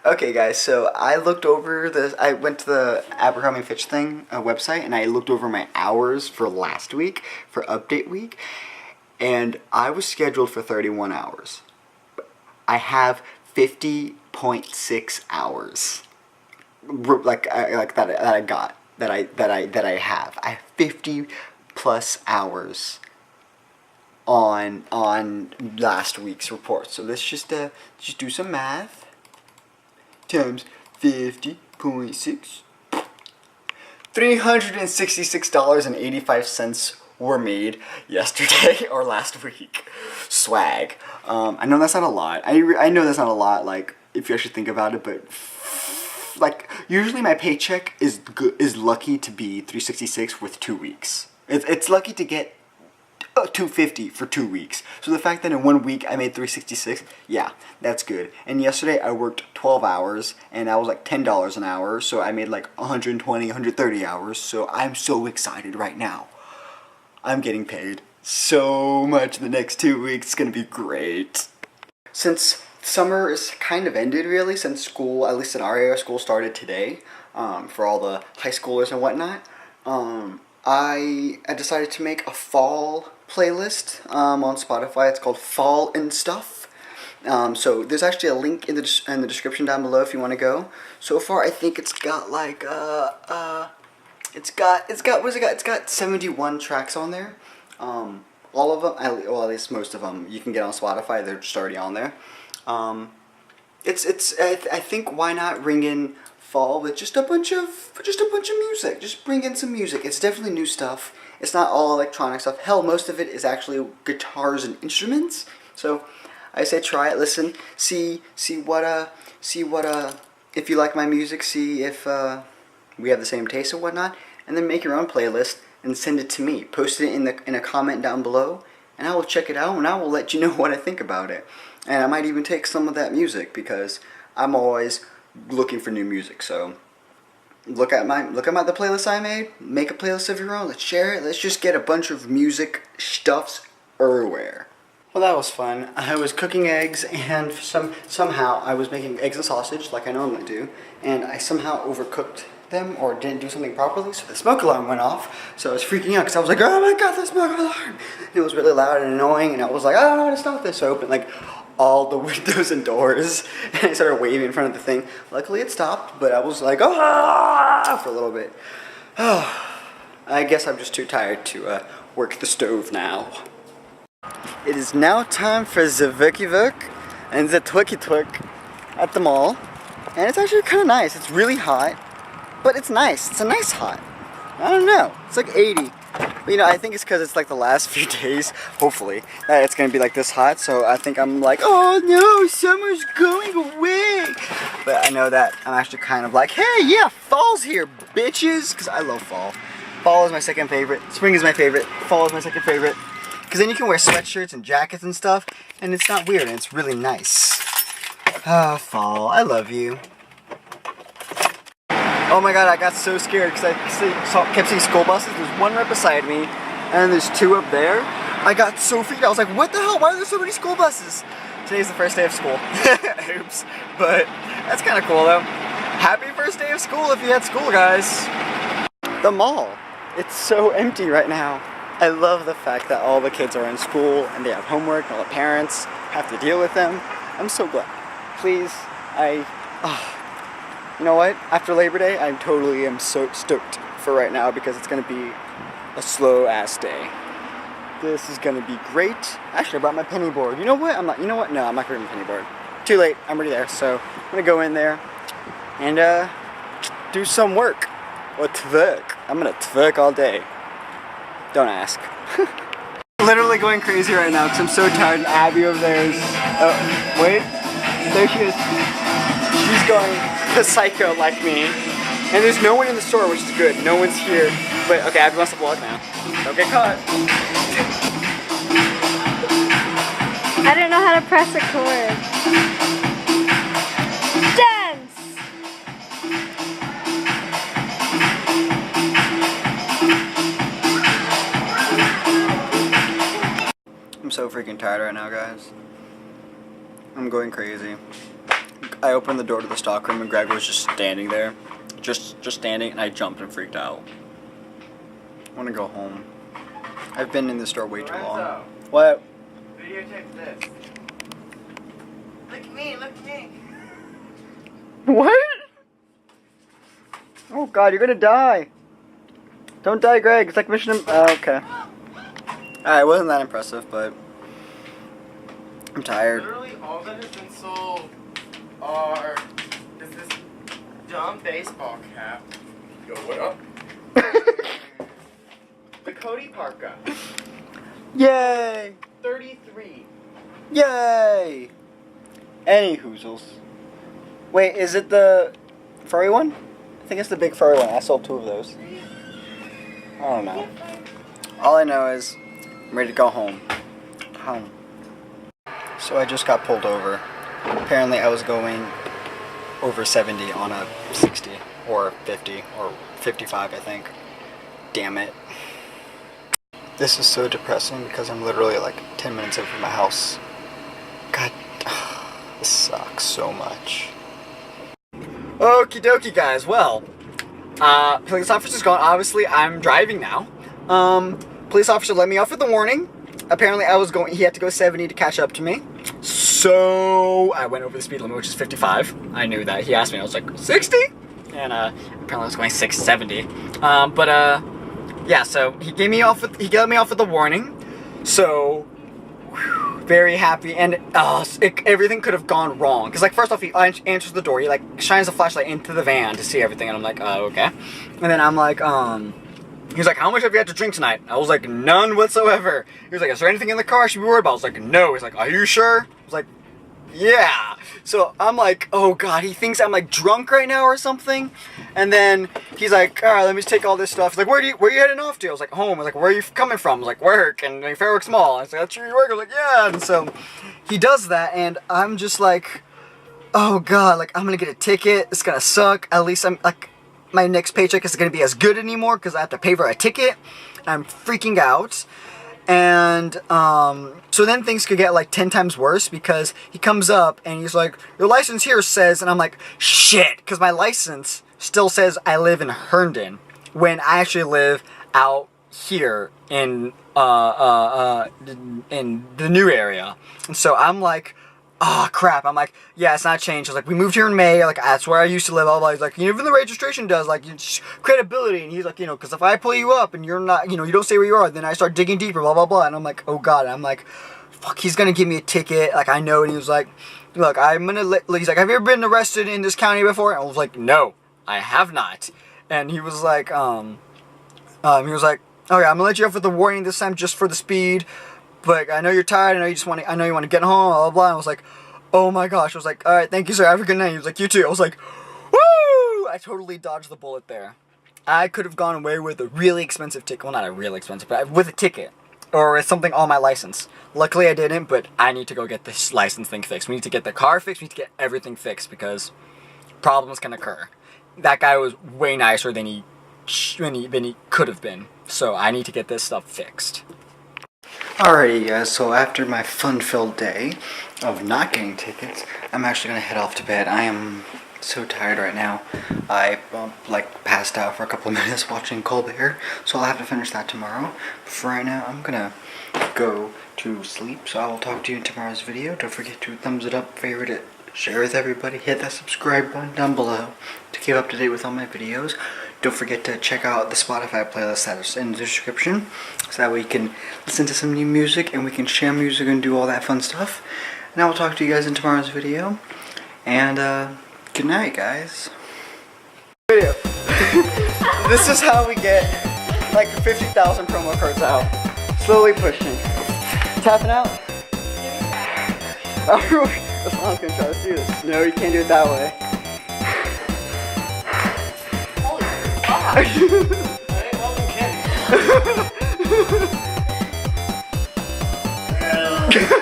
Okay, guys, so I looked over this. I went to the Abercrombie & Fitch website, and I looked over my hours for last week, for update week, and I was scheduled for 31 hours. I have 50.6 hours, like I have. I have 50 plus hours on last week's report. So let's just do some math. Times 50.6. $366.85 were made yesterday or last week. Swag. I know that's not a lot. I know that's not a lot, like, if you actually think about it, but like, usually my paycheck is lucky to be 366 with 2 weeks. It's lucky to get 250 for 2 weeks. So the fact that in 1 week I made 366, yeah, that's good. And yesterday I worked 12 hours and I was like $10 an hour, so I made like 120, 130 hours. So I'm so excited right now. I'm getting paid so much the next 2 weeks. It's gonna be great. Since summer is kind of ended, really, since school, at least in our area, school started today, for all the high schoolers and whatnot, I decided to make a fall playlist on Spotify. It's called Fall and Stuff. So there's actually a link in the description down below if you want to go. So far, I think it's got like it's got 71 tracks on there. All of them, well, at least most of them, you can get on Spotify. They're just already on there. I think, why not ring in fall with just a bunch of music. Just bring in some music. It's definitely new stuff. It's not all electronic stuff. Hell, most of it is actually guitars and instruments. So I say try it, listen, see what if you like my music, see if we have the same taste and whatnot, and then make your own playlist and send it to me. Post it in a comment down below, and I will check it out and I will let you know what I think about it. And I might even take some of that music because I'm always looking for new music. So look at the playlist I made. Make a playlist of your own. Let's share it. Let's just get a bunch of music stuffs everywhere. Well, that was fun. I was cooking eggs, and somehow I was making eggs and sausage like I normally do, and I somehow overcooked them or didn't do something properly, so the smoke alarm went off. So I was freaking out because I was like, oh my god, the smoke alarm! And it was really loud and annoying, and I was like, I don't know how to stop this. So I opened like all the windows and doors, and I started waving in front of the thing. Luckily it stopped, but I was like, ah, for a little bit. I guess I'm just too tired to work the stove now. It is now time for the Wookie Wook and the Twicky Twik at the mall, and it's actually kind of nice. It's really hot, but it's nice. It's a nice hot. I don't know. It's like 80. But, you know, I think it's because it's like the last few days, hopefully, that it's going to be like this hot. So I think I'm like, oh no, summer's going away. But I know that I'm actually kind of like, hey, yeah, fall's here, bitches. Because I love fall. Fall is my second favorite. Spring is my favorite. Fall is my second favorite. Because then you can wear sweatshirts and jackets and stuff. And it's not weird and it's really nice. Ah, fall. I love you. Oh my god, I got so scared because I kept seeing school buses. There's one right beside me, and there's two up there. I got so freaked out. I was like, what the hell? Why are there so many school buses? Today's the first day of school. Oops. But that's kind of cool, though. Happy first day of school if you had school, guys. The mall. It's so empty right now. I love the fact that all the kids are in school, and they have homework, and all the parents have to deal with them. I'm so glad. Please, you know what? After Labor Day, I totally am so stoked for right now because it's going to be a slow-ass day. This is going to be great. Actually, I brought my penny board. You know what? No, I'm not bringing my penny board. Too late. I'm already there. So I'm going to go in there and do some work. Or twerk. I'm going to twerk all day. Don't ask. Literally going crazy right now because I'm so tired. And Abby over there is... Oh, wait. There she is. She's going... the psycho like me, and there's no one in the store, which is good. No one's here, but okay, Abby wants to vlog now. Don't get caught. I don't know how to press a chord. Dance! I'm so freaking tired right now, guys. I'm going crazy. I opened the door to the stockroom and Greg was just standing there. Just standing, and I jumped and freaked out. I want to go home. I've been in the store way too long. What? Videotape this. Look at me, look at me. What? Oh god, you're gonna die. Don't die, Greg. It's like Mission okay. Alright, it wasn't that impressive, but I'm tired. Literally all that has been sold is this dumb baseball cap. Yo, what up? The Cody Parka. Yay! 33. Yay! Any hoozles. Wait, is it the furry one? I think it's the big furry one. I sold 2 of those. I don't know. All I know is I'm ready to go home. Home. So I just got pulled over. Apparently I was going over 70 on a 60 or 50 or 55, I think. Damn it. This is so depressing because I'm literally like 10 minutes away from my house. God, this sucks so much. Okie dokie, guys. Well, police officer's gone. Obviously, I'm driving now. Police officer let me off with a warning. Apparently, he had to go 70 to catch up to me. So, I went over the speed limit, which is 55. I knew that. He asked me, I was like, 60? And, apparently I was going 70. Yeah, so he let me off with a warning. So, very happy, and everything could have gone wrong. Because, like, first off, he answers the door. He, like, shines a flashlight into the van to see everything, and I'm like, oh, okay. And then I'm like, he's like, how much have you had to drink tonight? I was like, none whatsoever. He was like, is there anything in the car I should be worried about? I was like, no. He's like, are you sure? I was like, yeah. So I'm like, oh god, he thinks I'm like drunk right now or something. And then he's like, all right, let me just take all this stuff. He's like, where are you heading off to? I was like, home. I was like, where are you coming from? I was like, work. And like, Fairwick's Mall. I was like, that's where you work? I was like, yeah. And so he does that, and I'm just like, oh god, like I'm gonna get a ticket. It's gonna suck. At least I'm like, my next paycheck isn't gonna be as good anymore because I have to pay for a ticket. I'm freaking out. And so then things could get like 10 times worse because he comes up and he's like, your license here says, and I'm like, shit, because my license still says I live in Herndon when I actually live out here in the new area. And so I'm like, oh crap. I'm like, yeah, it's not changed. I was like, we moved here in May, like that's where I used to live, blah, blah. He's like, even the registration does, like, it's credibility. And he's like, you know, because if I pull you up and you're not, you know, you don't say where you are, then I start digging deeper, blah, blah, blah. And I'm like, oh god. And I'm like, fuck, he's gonna give me a ticket, like I know. And he was like, look, I'm gonna he's like, have you ever been arrested in this county before? And I was like, no, I have not. And he was like, he was like, okay, I'm gonna let you off with the warning this time just for the speed. But I know you're tired, I know you want to get home, blah, blah, blah. And I was like, oh my gosh. I was like, alright, thank you, sir, have a good night. He was like, you too. I was like, woo! I totally dodged the bullet there. I could have gone away with a really expensive ticket. Well, not a really expensive, but with a ticket. Or with something on my license. Luckily I didn't, but I need to go get this license thing fixed. We need to get the car fixed, we need to get everything fixed because problems can occur. That guy was way nicer than he could have been. So I need to get this stuff fixed. Alrighty guys, so after my fun-filled day of not getting tickets, I'm actually going to head off to bed. I am so tired right now. I like passed out for a couple of minutes watching Colbert, so I'll have to finish that tomorrow. But for right now, I'm going to go to sleep, so I will talk to you in tomorrow's video. Don't forget to thumbs it up, favorite it, share with everybody, hit that subscribe button down below to keep up to date with all my videos. Don't forget to check out the Spotify playlist that is in the description, so that way you can listen to some new music and we can share music and do all that fun stuff. And I will talk to you guys in tomorrow's video. And good night, guys. Video. This is how we get like 50,000 promo cards out. Slowly pushing. Tapping out. That's not how I'm gonna try to do this. No, you can't do it that way. I ain't welcome candy.